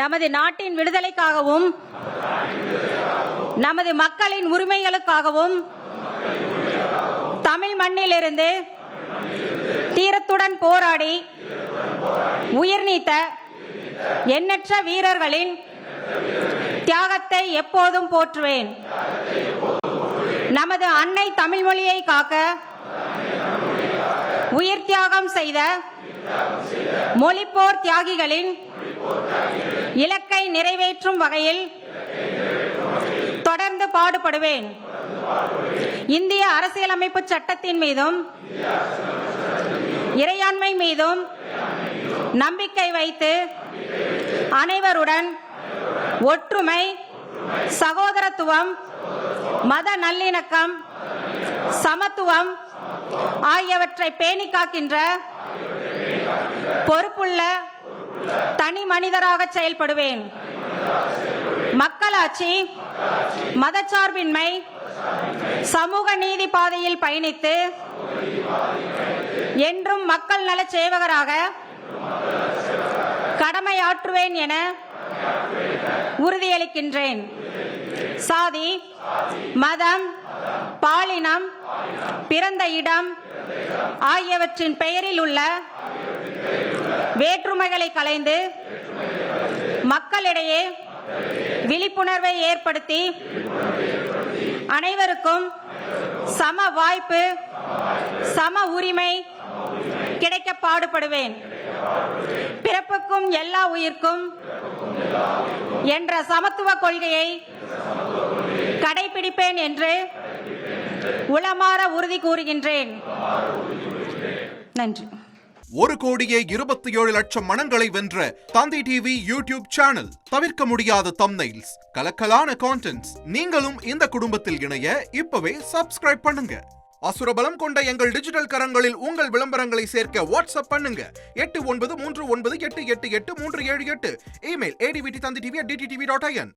நமது நாட்டின் விடுதலைக்காகவும் நமது மக்களின் உரிமைகளுக்காகவும் தமிழ் மண்ணிலிருந்து தீரத்துடன் போராடி உயிர் நீத்த எண்ணற்ற வீரர்களின் தியாகத்தை எப்போதும் போற்றுவேன். நமது அன்னை தமிழ் மொழியை காக்க உயிர் தியாகம் செய்த மொழிப்போர் தியாகிகளின் இலக்கை நிறைவேற்றும் வகையில் தொடர்ந்து பாடுபடுவேன். இந்திய அரசியலமைப்பு சட்டத்தின் மீதும் இறையாண்மை மீதும் நம்பிக்கை வைத்து அனைவருடன் ஒற்றுமை, சகோதரத்துவம், மத நல்லிணக்கம், சமத்துவம் ஆகியவற்றை பேணி காக்கின்ற பொறுப்புள்ள தனி மனிதராக செயல்படுவேன். மக்களாட்சி, மதச்சார்பின்மை, சமூக நீதி பாதையில் பயணித்து என்றும் மக்கள் நல சேவகராக கடமையாற்றுவேன் என உறுதியளிக்கின்றேன். சாதி, மதம், பாலினம், பிறந்த இடம் ஆகியவற்றின் பெயரில் உள்ள வேற்றுமைகளை களைந்து மக்களிடையே விழிப்புணர்வை ஏற்படுத்தி அனைவருக்கும் சம வாய்ப்பு, சம உரிமை கிடைக்க பாடுபடுவேன். பிறப்புக்கும் எல்லா உயிர்க்கும் என்ற சமத்துவ கொள்கையை கடைபிடிப்பேன் என்று உளமாற உறுதி கூறுகின்றேன். நன்றி. 1,27,00,000 மனங்களை வென்ற தந்தி டிவி யூடியூப் சேனல். தவிர்க்க முடியாத தம்ப்நெயில்ஸ், கலக்கலான கான்டென்ட்ஸ். நீங்களும் இந்த குடும்பத்தில் இணைய இப்பவே சப்ஸ்கிரைப் பண்ணுங்க. அசுரபலம் கொண்ட எங்கள் டிஜிட்டல் கரங்களில் உங்கள் விளம்பரங்களை சேர்க்க வாட்ஸ்அப் பண்ணுங்க. 8939888838. Email advtthanditv@dttv.in.